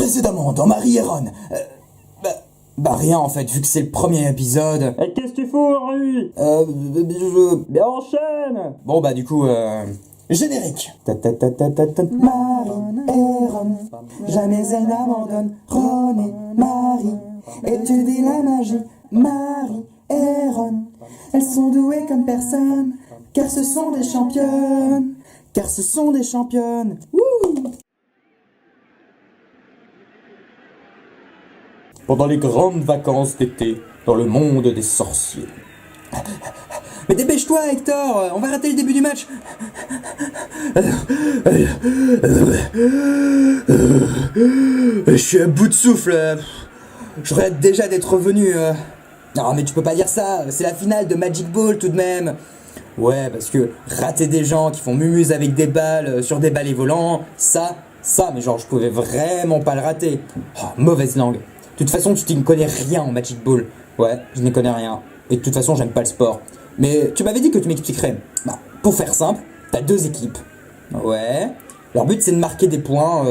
Précédemment, dans Marie et Ron. Bah rien en fait, vu que c'est le premier épisode. Et qu'est-ce que tu fous, Henri? Bien enchaîne. Bon bah du coup, générique. Marie et Ron, jamais elle n'abandonne. Ron et Marie, étudient la magie. Marie et Ron, elles sont douées comme personne, car ce sont des championnes. Car ce sont des championnes. Wouh! Pendant les grandes vacances d'été, dans le monde des sorciers. Mais dépêche-toi, Hector, on va rater le début du match. Je suis à bout de souffle. Je regrette déjà d'être revenu. Non, mais tu peux pas dire ça, c'est la finale de Magic Ball tout de même. Ouais, parce que rater des gens qui font mumuse avec des balles sur des balais volants, ça, mais genre je pouvais vraiment pas le rater. Oh, mauvaise langue. De toute façon, tu n'y connais rien en Magic Ball. Ouais, je n'y connais rien. Et de toute façon, j'aime pas le sport. Mais tu m'avais dit que tu m'expliquerais. Bah, pour faire simple, t'as deux équipes. Ouais. Leur but, c'est de marquer des points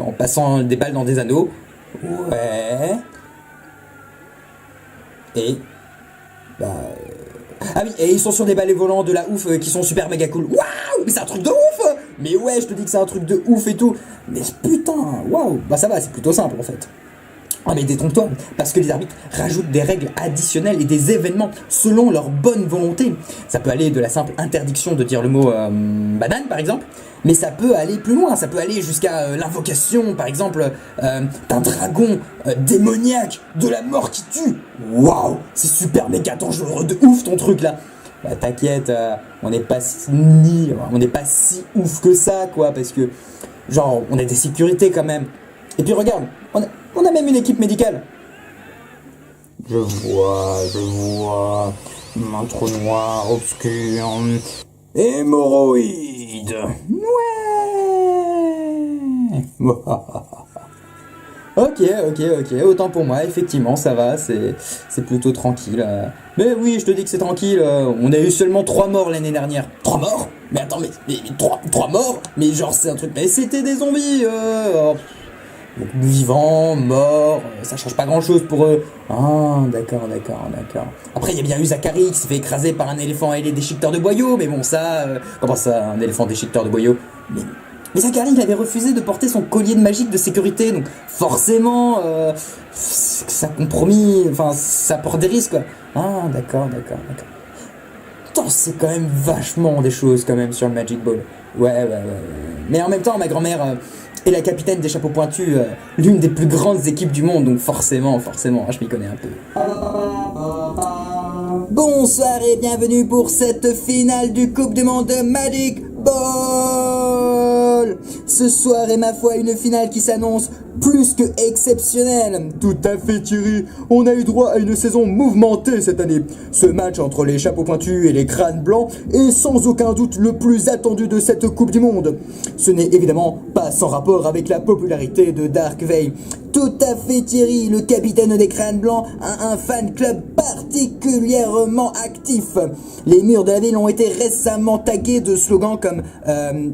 en passant des balles dans des anneaux. Ouais. Et... Ah oui, et ils sont sur des balais volants de la ouf qui sont super méga cool. Waouh, mais c'est un truc de ouf. Mais ouais, je te dis que c'est un truc de ouf et tout. Mais putain, waouh. Bah ça va, c'est plutôt simple en fait. Ah mais détrompe-toi, parce que les arbitres rajoutent des règles additionnelles et des événements selon leur bonne volonté. Ça peut aller de la simple interdiction de dire le mot banane par exemple, mais ça peut aller plus loin, ça peut aller jusqu'à l'invocation par exemple d'un dragon démoniaque, de la mort qui tue. Waouh, c'est super méga dangereux de ouf ton truc là. Bah t'inquiète, on n'est pas si ouf que ça quoi, parce que genre on a des sécurités quand même. Et puis regarde, on a même une équipe médicale. Je vois. Un trou noir, obscur. Hémorroïde. Ouais. Ok, autant pour moi, effectivement, ça va, c'est plutôt tranquille. Mais oui, je te dis que c'est tranquille, on a eu seulement 3 morts l'année dernière. 3 morts? Mais attends, mais 3 morts? Mais genre, c'est un truc... Mais c'était des zombies Donc, vivants, morts, ça change pas grand chose pour eux. Ah, d'accord. Après, il y a bien eu Zachary qui s'est fait écraser par un éléphant et les déchiqueteurs de boyaux, mais bon, ça... comment ça, un éléphant déchiqueteur de boyaux? Mais Zachary, il avait refusé de porter son collier de magique de sécurité, donc forcément, ça compromis, enfin, ça porte des risques, quoi. Ah, d'accord. Putain, c'est quand même vachement des choses, quand même, sur le Magic Ball. Ouais. Mais en même temps, ma grand-mère... est la capitaine des chapeaux pointus, l'une des plus grandes équipes du monde, donc forcément, je m'y connais un peu. Bonsoir et bienvenue pour cette finale du Coupe du Monde de Magic Ball. Ce soir est ma foi une finale qui s'annonce plus que exceptionnelle. Tout à fait Thierry, on a eu droit à une saison mouvementée cette année. Ce match entre les chapeaux pointus et les crânes blancs est sans aucun doute le plus attendu de cette Coupe du Monde. Ce n'est évidemment pas sans rapport avec la popularité de Dark Veil. Tout à fait Thierry, le capitaine des crânes blancs a un fan club particulièrement actif. Les murs de la ville ont été récemment tagués de slogans comme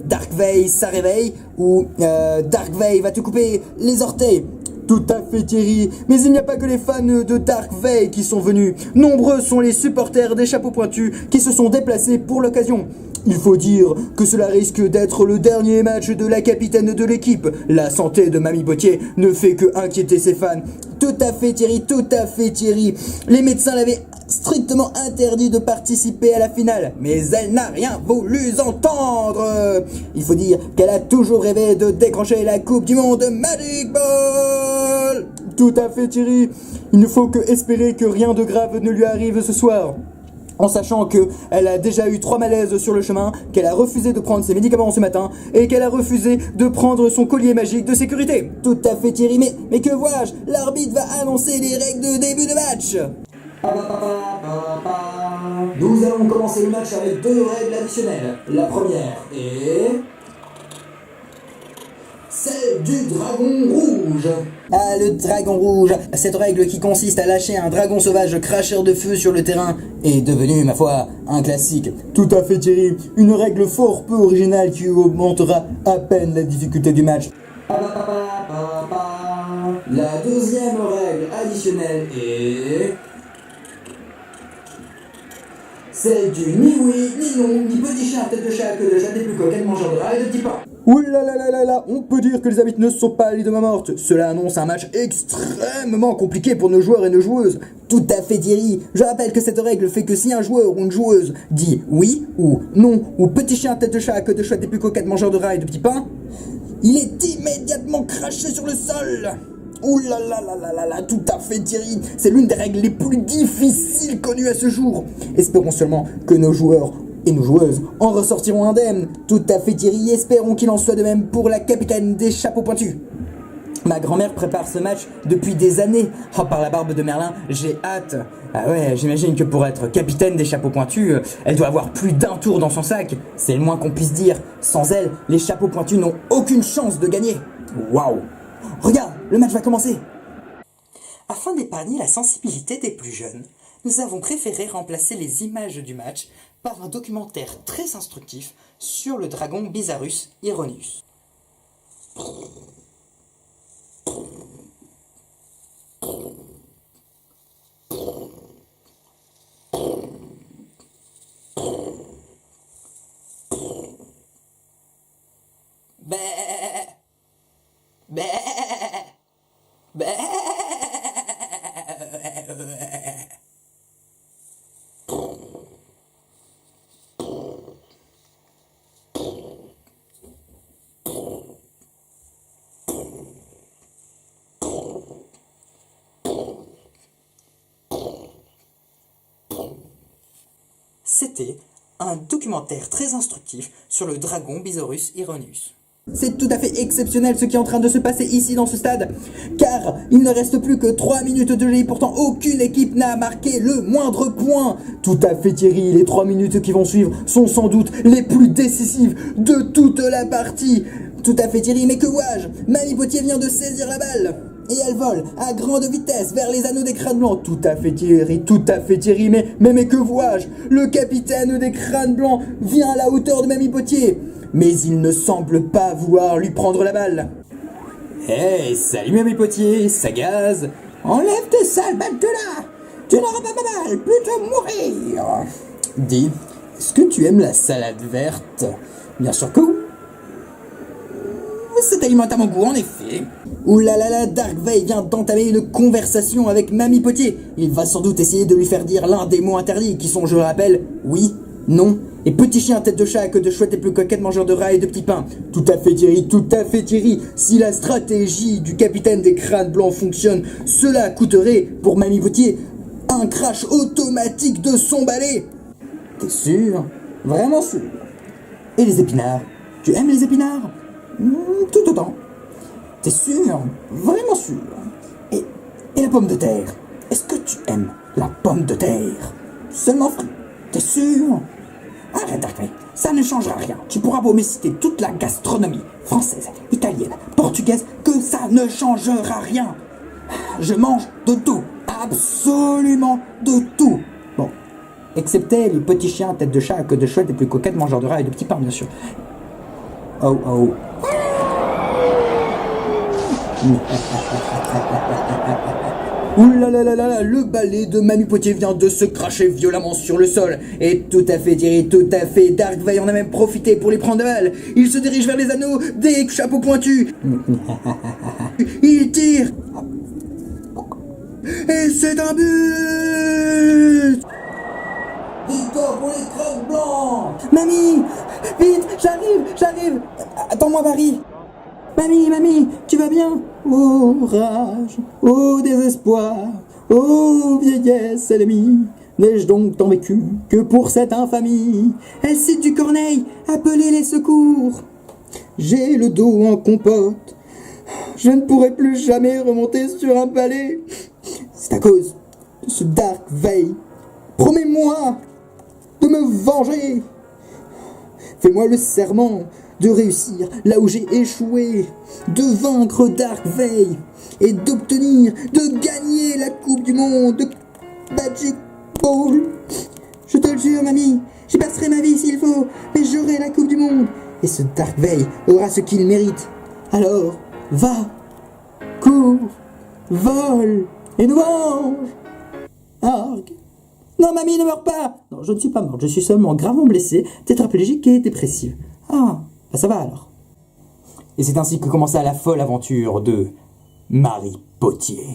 Dark Veil, ça réveille ou Dark Veil va te couper les orteils. Tout à fait Thierry, mais il n'y a pas que les fans de Dark Veil qui sont venus. Nombreux sont les supporters des chapeaux pointus qui se sont déplacés pour l'occasion. Il faut dire que cela risque d'être le dernier match de la capitaine de l'équipe. La santé de Mamie Bottier ne fait que inquiéter ses fans. Tout à fait Thierry. Les médecins l'avaient strictement interdit de participer à la finale, mais elle n'a rien voulu entendre. Il faut dire qu'elle a toujours rêvé de décrocher la Coupe du Monde de Magic Ball. Tout à fait Thierry. Il ne faut que espérer que rien de grave ne lui arrive ce soir. En sachant qu'elle a déjà eu 3 malaises sur le chemin, qu'elle a refusé de prendre ses médicaments ce matin, et qu'elle a refusé de prendre son collier magique de sécurité. Tout à fait Thierry, mais que vois-je? L'arbitre va annoncer les règles de début de match. Nous allons commencer le match avec 2 règles additionnelles. La première est... celle du dragon rouge. Ah, le dragon rouge. Cette règle qui consiste à lâcher un dragon sauvage cracheur de feu sur le terrain est devenue, ma foi, un classique. Tout à fait Thierry, une règle fort peu originale qui augmentera à peine la difficulté du match. La deuxième règle additionnelle est celle du ni oui, ni non, ni petit chien à tête de chat, queue de chat, des plus coquettes mangeurs de rats et de petits pains. Ouh là là là là là, on peut dire que les arbitres ne sont pas les de main morte. Cela annonce un match extrêmement compliqué pour nos joueurs et nos joueuses. Tout à fait Thierry. Je rappelle que cette règle fait que si un joueur ou une joueuse dit oui ou non ou petit chien à tête de chat, queue de chat, des plus coquettes mangeurs de rats et de petits pains, il est immédiatement craché sur le sol. Ouh là là là là là là, tout à fait Thierry. C'est l'une des règles les plus difficiles connues à ce jour. Espérons seulement que nos joueurs et nos joueuses en ressortiront indemnes. Tout à fait Thierry, espérons qu'il en soit de même pour la capitaine des chapeaux pointus. Ma grand-mère prépare ce match depuis des années. Oh, par la barbe de Merlin, j'ai hâte. Ah ouais, j'imagine que pour être capitaine des chapeaux pointus, elle doit avoir plus d'un tour dans son sac. C'est le moins qu'on puisse dire. Sans elle, les chapeaux pointus n'ont aucune chance de gagner. Waouh! Regarde, le match va commencer. Afin d'épargner la sensibilité des plus jeunes, nous avons préféré remplacer les images du match par un documentaire très instructif sur le dragon Bizarrus Ironius. Bé, bé, bé. C'était un documentaire très instructif sur le dragon Bizarrus Ironius. C'est tout à fait exceptionnel ce qui est en train de se passer ici dans ce stade, car il ne reste plus que 3 minutes de jeu et pourtant aucune équipe n'a marqué le moindre point. Tout à fait Thierry, les 3 minutes qui vont suivre sont sans doute les plus décisives de toute la partie. Tout à fait Thierry, mais que vois-je? Mamie Potier vient de saisir la balle et elle vole à grande vitesse vers les anneaux des crânes blancs. Tout à fait Thierry, mais que vois-je? Le capitaine des crânes blancs vient à la hauteur de Mamie Potier, mais il ne semble pas vouloir lui prendre la balle. Hey, salut Mamie Potier, ça gaze. Enlève tes sales balles de là. Tu n'auras pas ma balle, plutôt mourir. Dis, est-ce que tu aimes la salade verte? Bien sûr que oui. C'est alimente à mon goût, en effet. Ouh là là là, Dark Veil vient d'entamer une conversation avec Mamie Potier. Il va sans doute essayer de lui faire dire l'un des mots interdits, qui sont, je le rappelle, oui, non, et petit chien tête de chat, queue de chouette et plus coquette mangeur de rats et de petits pains. Tout à fait Thierry. Si la stratégie du capitaine des crânes blancs fonctionne, cela coûterait, pour Mamie Potier, un crash automatique de son balai. T'es sûr? Vraiment sûr? Et les épinards? Tu aimes les épinards? Tout autant. T'es sûr? Vraiment sûr? Et la pomme de terre? Est-ce que tu aimes la pomme de terre? Seulement fruit. T'es sûr? Arrête, Dark, ça ne changera rien. Tu pourras beau me citer toute la gastronomie française, italienne, portugaise, que ça ne changera rien. Je mange de tout. Absolument de tout. Bon. Excepté les petits chiens, tête de chat, queue de chouette et plus coquettes mangeurs de rats et de petits pains, bien sûr. Oh oh. Ouh là là là là, le balai de Mamie Potier vient de se cracher violemment sur le sol. Et tout à fait Thierry, tout à fait. Dark Veil en a même profité pour les prendre de balle. Il se dirige vers les anneaux des chapeaux pointus. Il tire. Et c'est un but! Victoire pour les crânes blancs! Mamie! Vite! J'arrive! Attends-moi, Marie! Mamie, tu vas bien? Oh rage, oh désespoir, oh vieillesse ennemie, n'ai-je donc tant vécu que pour cette infamie? Elle cite du Corneille, appelez les secours. J'ai le dos en compote, je ne pourrai plus jamais remonter sur un balai. C'est à cause de ce Dark Veil. Promets-moi de me venger. Fais-moi le serment de réussir là où j'ai échoué, de vaincre Dark Veil et de gagner la Coupe du Monde de Magic Ball. Je te le jure, mamie, j'y passerai ma vie s'il faut, mais j'aurai la Coupe du Monde. Et ce Dark Veil aura ce qu'il mérite. Alors, va, cours, Vol et nous venge. Argue. Non, mamie, ne meurs pas. Non, je ne suis pas morte, je suis seulement gravement blessée, tétraplégique et dépressive. Ah, bah ça va alors. Et c'est ainsi que commença la folle aventure de Marie Potier.